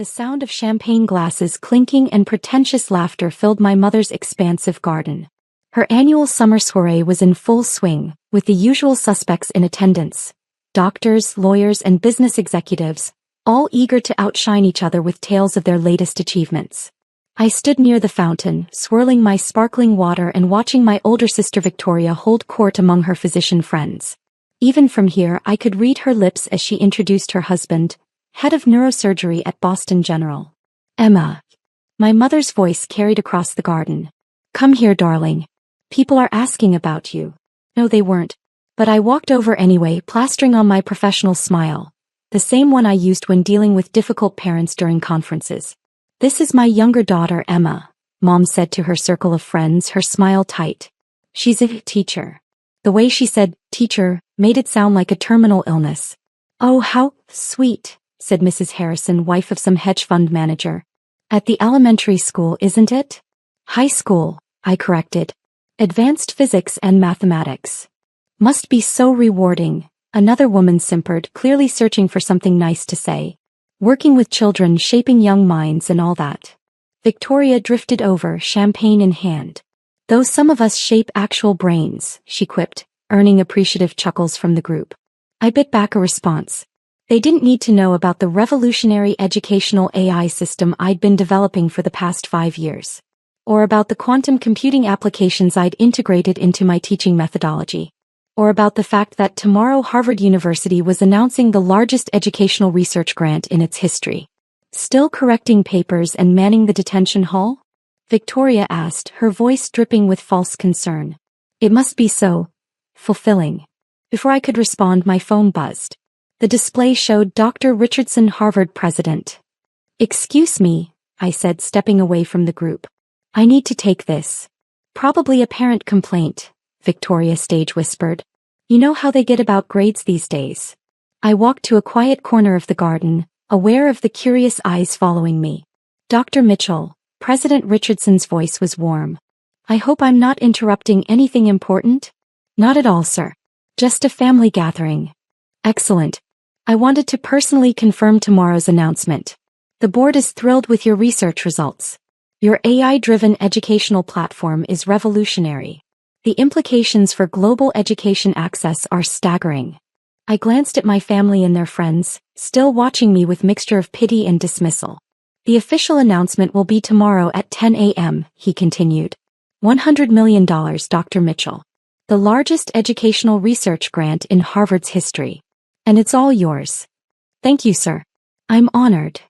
The sound of champagne glasses clinking and pretentious laughter filled my mother's expansive garden. Her annual summer soiree was in full swing, with the usual suspects in attendance. Doctors, lawyers, and business executives, all eager to outshine each other with tales of their latest achievements. I stood near the fountain, swirling my sparkling water and watching my older sister Victoria hold court among her physician friends. Even from here I could read her lips as she introduced her husband, head of neurosurgery at Boston General. Emma. My mother's voice carried across the garden. Come here, darling. People are asking about you. No, they weren't. But I walked over anyway, plastering on my professional smile, the same one I used when dealing with difficult parents during conferences. This is my younger daughter, Emma, Mom said to her circle of friends, her smile tight. She's a teacher. The way she said, teacher, made it sound like a terminal illness. Oh, how sweet, said Mrs. Harrison, wife of some hedge fund manager. At the elementary school, isn't it? High school, I corrected. Advanced physics and mathematics. Must be so rewarding, another woman simpered, clearly searching for something nice to say. Working with children, shaping young minds and all that. Victoria drifted over, champagne in hand. Though some of us shape actual brains, she quipped, earning appreciative chuckles from the group. I bit back a response. They didn't need to know about the revolutionary educational AI system I'd been developing for the past 5 years. Or about the quantum computing applications I'd integrated into my teaching methodology. Or about the fact that tomorrow Harvard University was announcing the largest educational research grant in its history. Still correcting papers and manning the detention hall? Victoria asked, her voice dripping with false concern. It must be so fulfilling. Before I could respond, my phone buzzed. The display showed Dr. Richardson, Harvard president. Excuse me, I said, stepping away from the group. I need to take this. Probably a parent complaint, Victoria stage whispered. You know how they get about grades these days. I walked to a quiet corner of the garden, aware of the curious eyes following me. Dr. Mitchell, President Richardson's voice was warm. I hope I'm not interrupting anything important? Not at all, sir. Just a family gathering. Excellent. I wanted to personally confirm tomorrow's announcement. The board is thrilled with your research results. Your AI-driven educational platform is revolutionary. The implications for global education access are staggering. I glanced at my family and their friends, still watching me with mixture of pity and dismissal. The official announcement will be tomorrow at 10 a.m., he continued. $100 million, Dr. Mitchell. The largest educational research grant in Harvard's history. And it's all yours. Thank you, sir. I'm honored.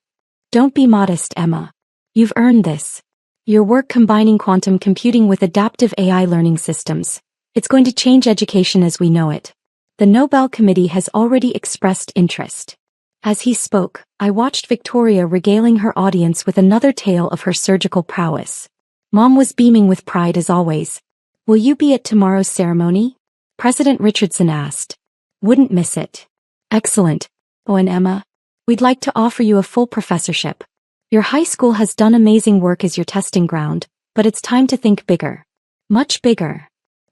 Don't be modest, Emma. You've earned this. Your work combining quantum computing with adaptive AI learning systems. It's going to change education as we know it. The Nobel Committee has already expressed interest. As he spoke, I watched Victoria regaling her audience with another tale of her surgical prowess. Mom was beaming with pride as always. Will you be at tomorrow's ceremony? President Richardson asked. Wouldn't miss it. Excellent. Oh, and Emma, we'd like to offer you a full professorship. Your high school has done amazing work as your testing ground, but it's time to think bigger. Much bigger.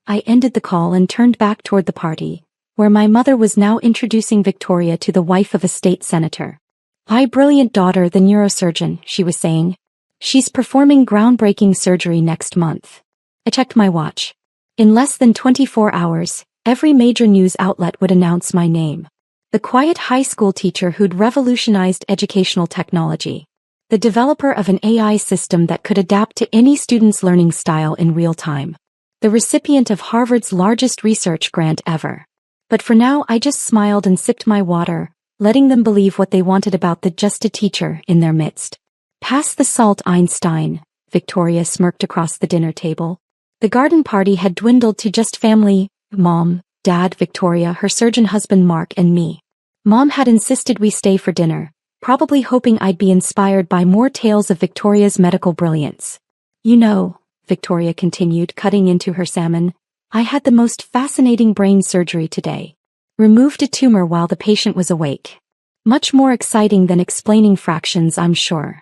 I ended the call and turned back toward the party, where my mother was now introducing Victoria to the wife of a state senator. My brilliant daughter, the neurosurgeon, she was saying. She's performing groundbreaking surgery next month. I checked my watch. In less than 24 hours, every major news outlet would announce my name. The quiet high school teacher who'd revolutionized educational technology. The developer of an AI system that could adapt to any student's learning style in real time. The recipient of Harvard's largest research grant ever. But for now I just smiled and sipped my water, letting them believe what they wanted about the just a teacher in their midst. Pass the salt, Einstein, Victoria smirked across the dinner table. The garden party had dwindled to just family, Mom, Dad, Victoria, her surgeon husband Mark and me. Mom had insisted we stay for dinner, probably hoping I'd be inspired by more tales of Victoria's medical brilliance. You know, Victoria continued, cutting into her salmon, I had the most fascinating brain surgery today. Removed a tumor while the patient was awake. Much more exciting than explaining fractions, I'm sure.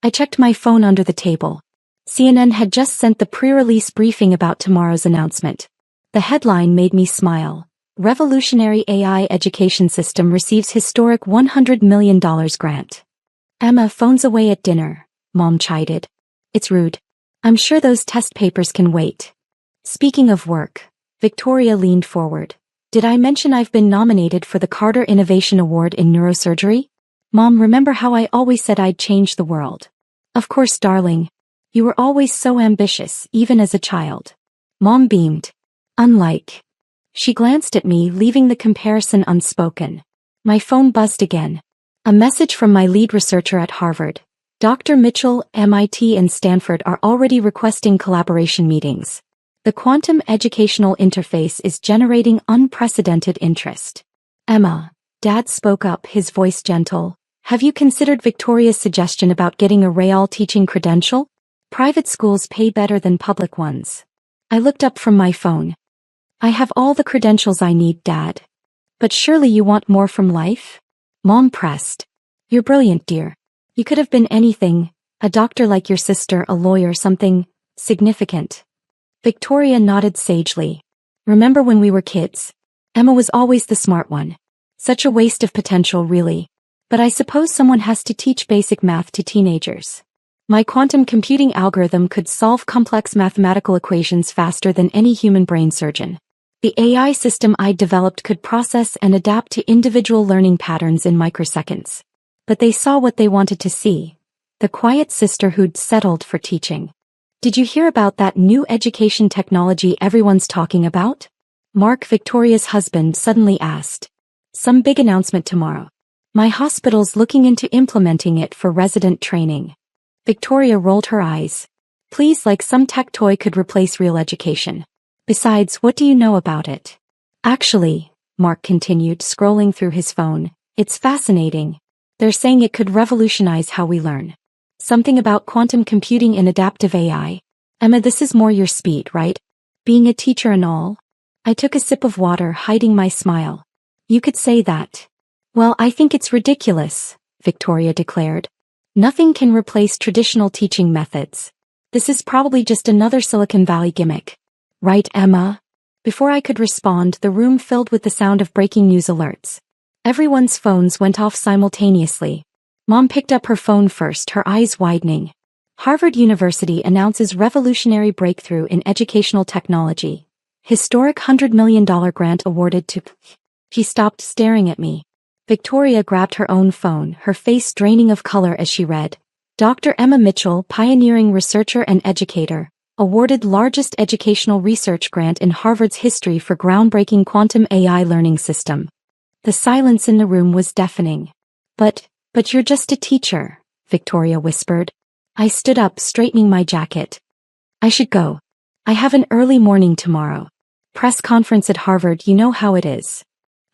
I checked my phone under the table. CNN had just sent the pre-release briefing about tomorrow's announcement. The headline made me smile. Revolutionary AI education system receives historic $100 million grant. Emma phones away at dinner, Mom chided. It's rude. I'm sure those test papers can wait. Speaking of work, Victoria leaned forward. Did I mention I've been nominated for the Carter Innovation Award in neurosurgery? Mom, remember how I always said I'd change the world? Of course, darling. You were always so ambitious, even as a child. Mom beamed. Unlike. She glanced at me, leaving the comparison unspoken. My phone buzzed again. A message from my lead researcher at Harvard. Dr. Mitchell, MIT and Stanford are already requesting collaboration meetings. The quantum educational interface is generating unprecedented interest. Emma, Dad spoke up, his voice gentle. Have you considered Victoria's suggestion about getting a Real teaching credential? Private schools pay better than public ones. I looked up from my phone. I have all the credentials I need, Dad. But surely you want more from life? Mom pressed. You're brilliant, dear. You could have been anything, a doctor like your sister, a lawyer, something significant. Victoria nodded sagely. Remember when we were kids? Emma was always the smart one. Such a waste of potential, really. But I suppose someone has to teach basic math to teenagers. My quantum computing algorithm could solve complex mathematical equations faster than any human brain surgeon. The AI system I developed could process and adapt to individual learning patterns in microseconds. But they saw what they wanted to see. The quiet sister who'd settled for teaching. Did you hear about that new education technology everyone's talking about? Mark, Victoria's husband, suddenly asked. Some big announcement tomorrow. My hospital's looking into implementing it for resident training. Victoria rolled her eyes. Please, like some tech toy could replace real education. Besides, what do you know about it? Actually, Mark continued, scrolling through his phone, it's fascinating. They're saying it could revolutionize how we learn. Something about quantum computing and adaptive AI. Emma, this is more your speed, right? Being a teacher and all. I took a sip of water, hiding my smile. You could say that. Well, I think it's ridiculous, Victoria declared. Nothing can replace traditional teaching methods. This is probably just another Silicon Valley gimmick. Right, Emma? Before I could respond, the room filled with the sound of breaking news alerts. Everyone's phones went off simultaneously. Mom picked up her phone first, her eyes widening. Harvard University announces revolutionary breakthrough in educational technology. Historic $100 million grant awarded to... She stopped, staring at me. Victoria grabbed her own phone, her face draining of color as she read. Dr. Emma Mitchell, pioneering researcher and educator, awarded largest educational research grant in Harvard's history for groundbreaking quantum AI learning system. The silence in the room was deafening. But you're just a teacher, Victoria whispered. I stood up, straightening my jacket. I should go. I have an early morning tomorrow. Press conference at Harvard, you know how it is.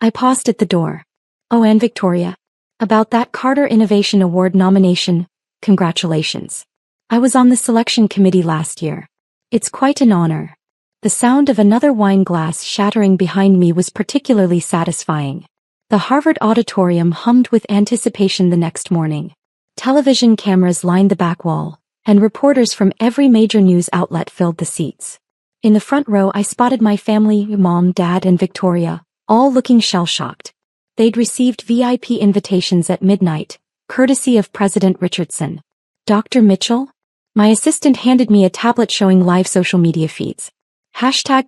I paused at the door. Oh, and Victoria? About that Carter Innovation Award nomination, congratulations. I was on the selection committee last year. It's quite an honor. The sound of another wine glass shattering behind me was particularly satisfying. The Harvard auditorium hummed with anticipation the next morning. Television cameras lined the back wall, and reporters from every major news outlet filled the seats. In the front row I spotted my family, Mom, Dad, and Victoria, all looking shell-shocked. They'd received VIP invitations at midnight, courtesy of President Richardson. Dr. Mitchell? My assistant handed me a tablet showing live social media feeds.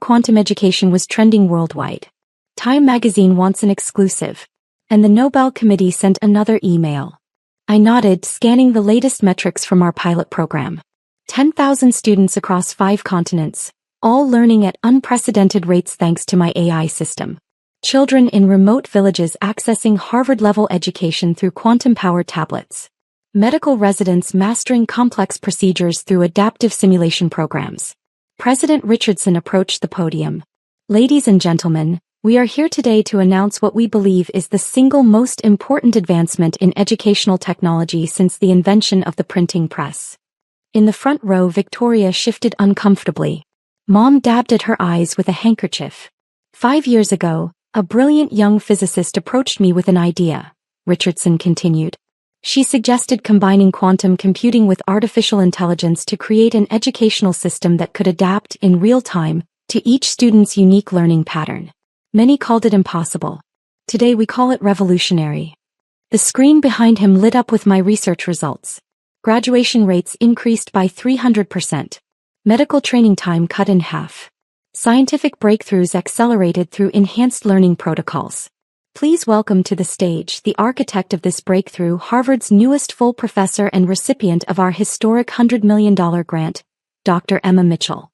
#quantum education was trending worldwide. Time magazine wants an exclusive. And the Nobel Committee sent another email. I nodded, scanning the latest metrics from our pilot program. 10,000 students across 5 continents, all learning at unprecedented rates thanks to my AI system. Children in remote villages accessing Harvard-level education through quantum-powered tablets. Medical residents mastering complex procedures through adaptive simulation programs. President Richardson approached the podium. Ladies and gentlemen, we are here today to announce what we believe is the single most important advancement in educational technology since the invention of the printing press. In the front row, Victoria shifted uncomfortably. Mom dabbed at her eyes with a handkerchief. 5 years ago, a brilliant young physicist approached me with an idea, Richardson continued. She suggested combining quantum computing with artificial intelligence to create an educational system that could adapt in real time to each student's unique learning pattern. Many called it impossible. Today we call it revolutionary. The screen behind him lit up with my research results. Graduation rates increased by 300%. Medical training time cut in half. Scientific breakthroughs accelerated through enhanced learning protocols. Please welcome to the stage the architect of this breakthrough, Harvard's newest full professor and recipient of our historic $100 million grant, Dr. Emma Mitchell.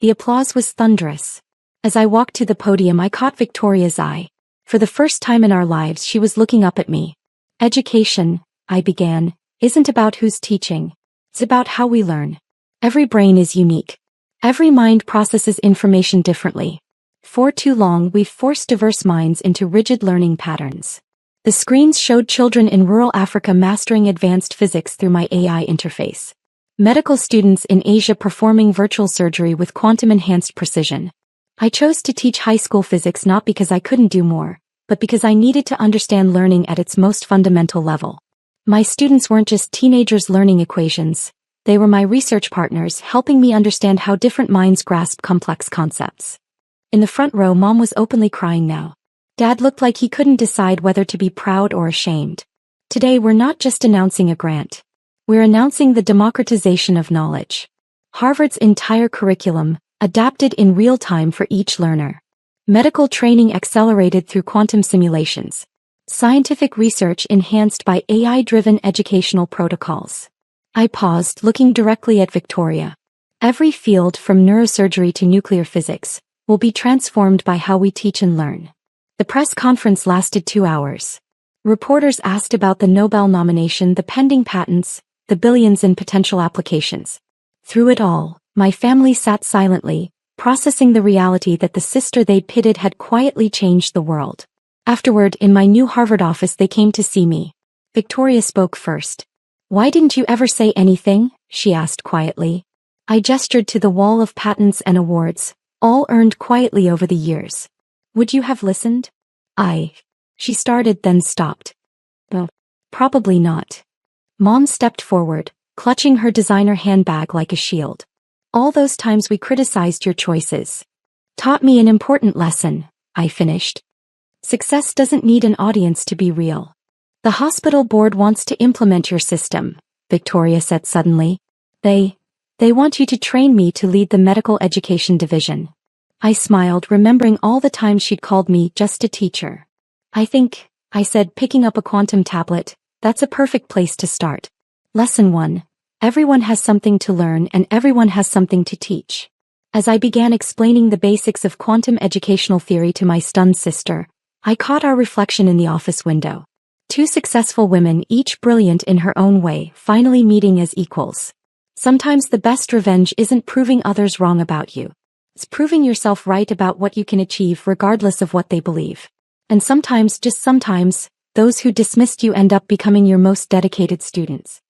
The applause was thunderous. As I walked to the podium, I caught Victoria's eye. For the first time in our lives, she was looking up at me. Education, I began, isn't about who's teaching. It's about how we learn. Every brain is unique. Every mind processes information differently. For too long, we've forced diverse minds into rigid learning patterns. The screens showed children in rural Africa mastering advanced physics through my AI interface. Medical students in Asia performing virtual surgery with quantum-enhanced precision. I chose to teach high school physics not because I couldn't do more, but because I needed to understand learning at its most fundamental level. My students weren't just teenagers learning equations. They were my research partners, helping me understand how different minds grasp complex concepts. In the front row, Mom was openly crying now. Dad looked like he couldn't decide whether to be proud or ashamed. Today we're not just announcing a grant. We're announcing the democratization of knowledge. Harvard's entire curriculum, adapted in real time for each learner. Medical training accelerated through quantum simulations. Scientific research enhanced by AI-driven educational protocols. I paused, looking directly at Victoria. Every field, from neurosurgery to nuclear physics, will be transformed by how we teach and learn. The press conference lasted 2 hours. Reporters asked about the Nobel nomination, the pending patents, the billions in potential applications. Through it all, my family sat silently, processing the reality that the sister they'd pitted had quietly changed the world. Afterward, in my new Harvard office, they came to see me. Victoria spoke first. "Why didn't you ever say anything?" she asked quietly. I gestured to the wall of patents and awards, all earned quietly over the years. "Would you have listened?" She started, then stopped. "Oh, probably not." Mom stepped forward, clutching her designer handbag like a shield. "All those times we criticized your choices taught me an important lesson," I finished. "Success doesn't need an audience to be real." "The hospital board wants to implement your system," Victoria said suddenly. They want you to train me to lead the medical education division." I smiled, remembering all the times she'd called me just a teacher. "I think," I said, picking up a quantum tablet, "that's a perfect place to start. Lesson 1. Everyone has something to learn and everyone has something to teach." As I began explaining the basics of quantum educational theory to my stunned sister, I caught our reflection in the office window. 2 successful women, each brilliant in her own way, finally meeting as equals. Sometimes the best revenge isn't proving others wrong about you. It's proving yourself right about what you can achieve regardless of what they believe. And sometimes, just sometimes, those who dismissed you end up becoming your most dedicated students.